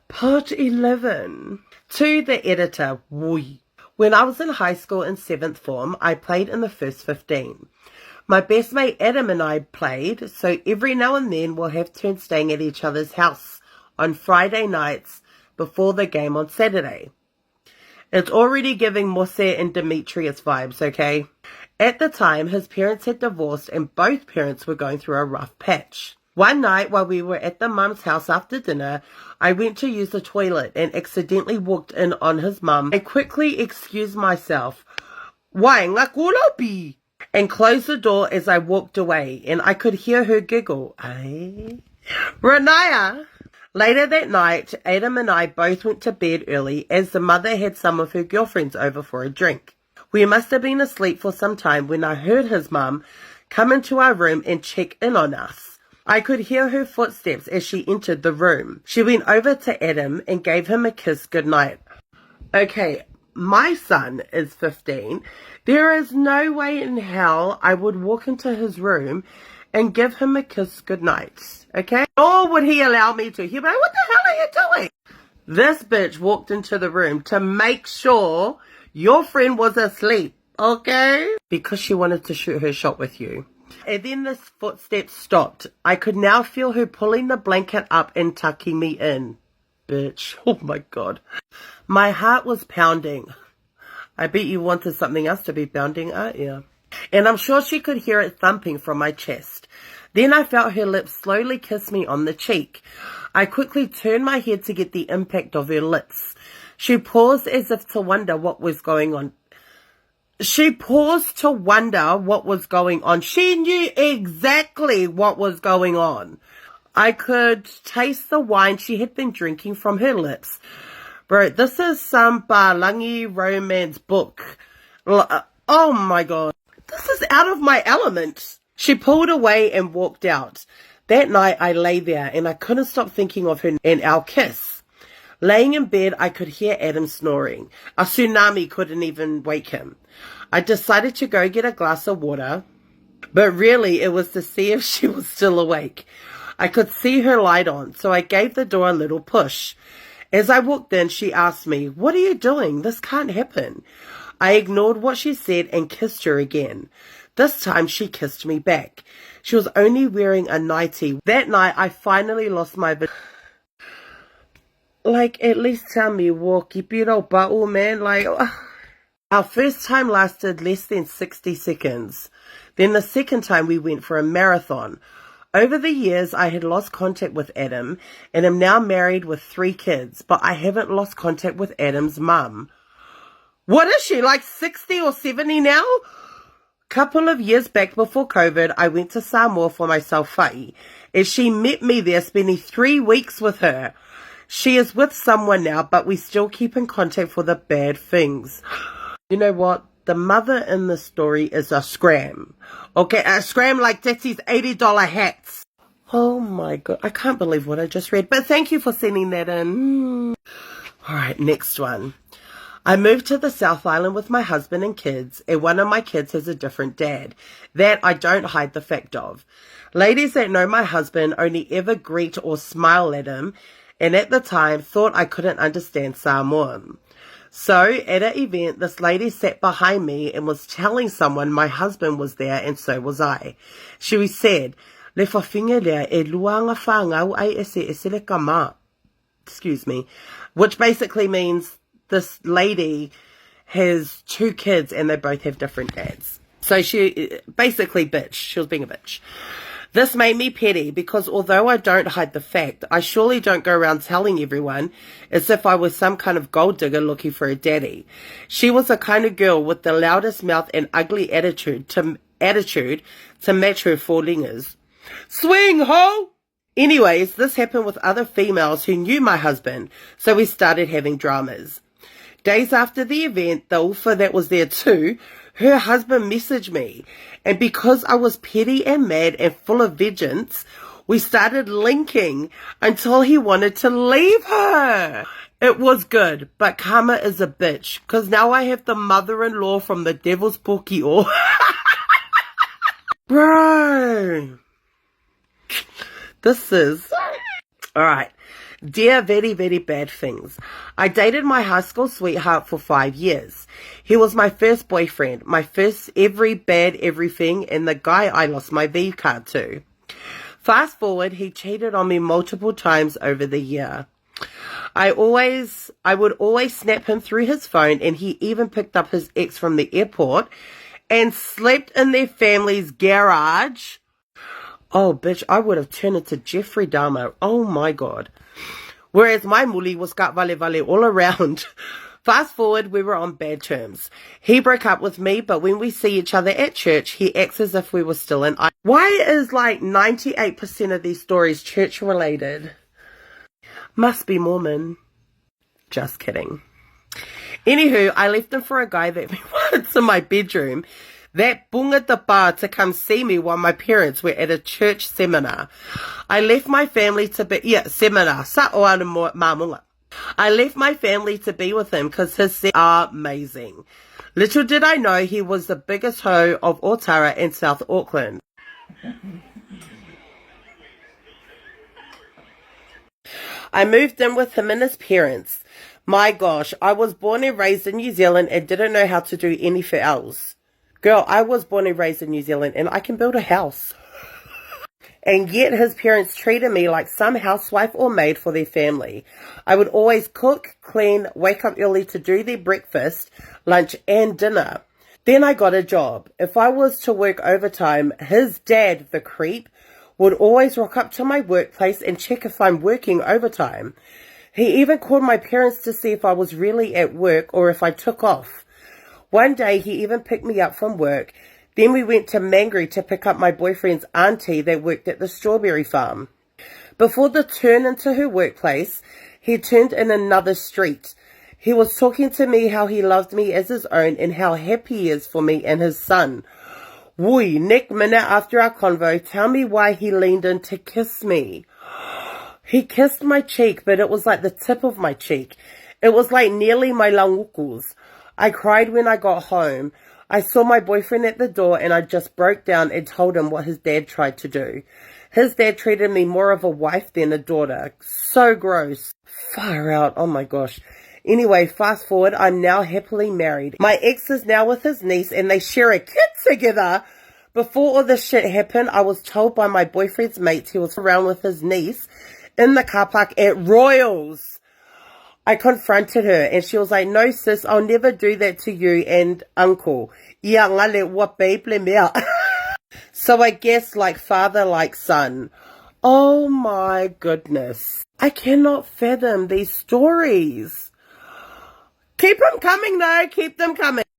Part 11. To the editor, Woi. When I was in high school in 7th form, I played in the first 15. My best mate Adam and I played, so every now and then we'll have turns staying at each other's house on Friday nights before the game on Saturday. It's already giving Mose and Demetrius vibes, okay? At the time, his parents had divorced and both parents were going through a rough patch. One night while we were at the mum's house after dinner, I went to use the toilet and accidentally walked in on his mum. I quickly excused myself, and closed the door as I walked away, and I could hear her giggle. Renaya! Later that night, Adam and I both went to bed early as the mother had some of her girlfriends over for a drink. We must have been asleep for some time when I heard his mum come into our room and check in on us. I could hear her footsteps as she entered the room. She went over to Adam and gave him a kiss goodnight. Okay, my son is 15. There is no way in hell I would walk into his room and give him a kiss goodnight, okay? Nor would he allow me to. He'd be like, what the hell are you doing? This bitch walked into the room to make sure your friend was asleep, okay? Because she wanted to shoot her shot with you. And then the footsteps stopped. I could now feel her pulling the blanket up and tucking me in. Bitch. Oh my God. My heart was pounding. I bet you wanted something else to be pounding, aren't you? And I'm sure she could hear it thumping from my chest. Then I felt her lips slowly kiss me on the cheek. I quickly turned my head to get the impact of her lips. She paused as if to wonder what was going on. She knew exactly what was going on. I could taste the wine she had been drinking from her lips. Bro, this is some Palangi romance book. Oh my God. This is out of my element. She pulled away and walked out. That night I lay there and I couldn't stop thinking of her and our kiss. Laying in bed, I could hear Adam snoring. A tsunami couldn't even wake him. I decided to go get a glass of water, but really it was to see if she was still awake. I could see her light on, so I gave the door a little push. As I walked in, she asked me, "What are you doing? This can't happen." I ignored what she said and kissed her again. This time she kissed me back. She was only wearing a nightie. That night I finally lost my like, at least tell me, keep it up, man. Like, our first time lasted less than 60 seconds. Then the second time we went for a marathon. Over the years, I had lost contact with Adam and am now married with 3 kids, but I haven't lost contact with Adam's mum. What is she, like 60 or 70 now? Couple of years back before COVID, I went to Samoa for my whai, and she met me there, spending 3 weeks with her. She is with someone now, but we still keep in contact for the bad things. You know what? The mother in the story is a scram. Okay, a scram like Daddy's $80 hats. Oh my God, I can't believe what I just read. But thank you for sending that in. All right, next one. I moved to the South Island with my husband and kids, and one of my kids has a different dad. That I don't hide the fact of. Ladies that know my husband only ever greet or smile at him, and at the time thought I couldn't understand Samoan. So, at an event, this lady sat behind me and was telling someone my husband was there and so was I. She said, "Le whawhinga lea e luanga whangau ai ese le kama." Excuse me. Which basically means this lady has 2 kids and they both have different dads. So she, basically bitch. She was being a bitch. This made me petty because although I don't hide the fact, I surely don't go around telling everyone as if I was some kind of gold digger looking for a daddy. She was the kind of girl with the loudest mouth and ugly attitude to match her 4 lingers. Swing, ho! Anyways, this happened with other females who knew my husband, so we started having dramas. Days after the event, the ufa that was there too, her husband messaged me, and because I was petty and mad and full of vengeance, we started linking until he wanted to leave her. It was good, but karma is a bitch, because now I have the mother-in-law from the devil's pokio. Bro. This is... Alright. Dear very, very bad things. I dated my high school sweetheart for 5 years. He was my first boyfriend, my first every bad everything, and the guy I lost my V card to. Fast forward, he cheated on me multiple times over the year. I would always snap him through his phone, and he even picked up his ex from the airport and slept in their family's garage. Oh, bitch, I would have turned into Jeffrey Dahmer. Oh, my God. Whereas my muli was got vale vale all around. Fast forward, we were on bad terms. He broke up with me, but when we see each other at church, he acts as if we were still in. Why is like 98% of these stories church related? Must be Mormon. Just kidding. Anywho, I left him for a guy that me once in my bedroom. That bunga the bar to come see me while my parents were at a church seminar. I left my family to be, seminar. I left my family to be with him because his are amazing. Little did I know he was the biggest hoe of Otara in South Auckland. I moved in with him and his parents. My gosh, I was born and raised in New Zealand and didn't know how to do anything else. Girl, I was born and raised in New Zealand and I can build a house. And yet his parents treated me like some housewife or maid for their family. I would always cook, clean, wake up early to do their breakfast, lunch and dinner. Then I got a job. If I was to work overtime, his dad, the creep, would always rock up to my workplace and check if I'm working overtime. He even called my parents to see if I was really at work or if I took off. One day, he even picked me up from work. Then we went to Mangere to pick up my boyfriend's auntie that worked at the strawberry farm. Before the turn into her workplace, he turned in another street. He was talking to me how he loved me as his own and how happy he is for me and his son. Woi, next minute after our convo, tell me why he leaned in to kiss me. He kissed my cheek, but it was like the tip of my cheek. It was like nearly my langukus. I cried when I got home. I saw my boyfriend at the door and I just broke down and told him what his dad tried to do. His dad treated me more of a wife than a daughter. So gross. Far out. Oh my gosh. Anyway, fast forward, I'm now happily married. My ex is now with his niece and they share a kid together. Before all this shit happened, I was told by my boyfriend's mates he was around with his niece in the car park at Royals. I confronted her and she was like, no sis, I'll never do that to you and uncle. So I guess like father, like son. Oh my goodness. I cannot fathom these stories. Keep them coming though, keep them coming.